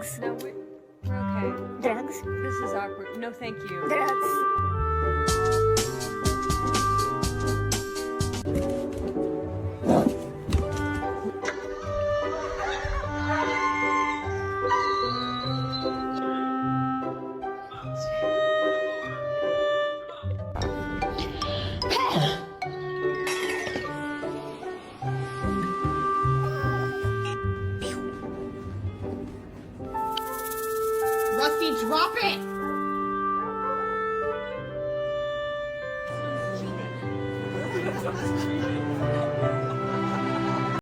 Drugs. No, we're okay. Drugs. This is awkward. No, thank you. Drugs. Rusty, drop it!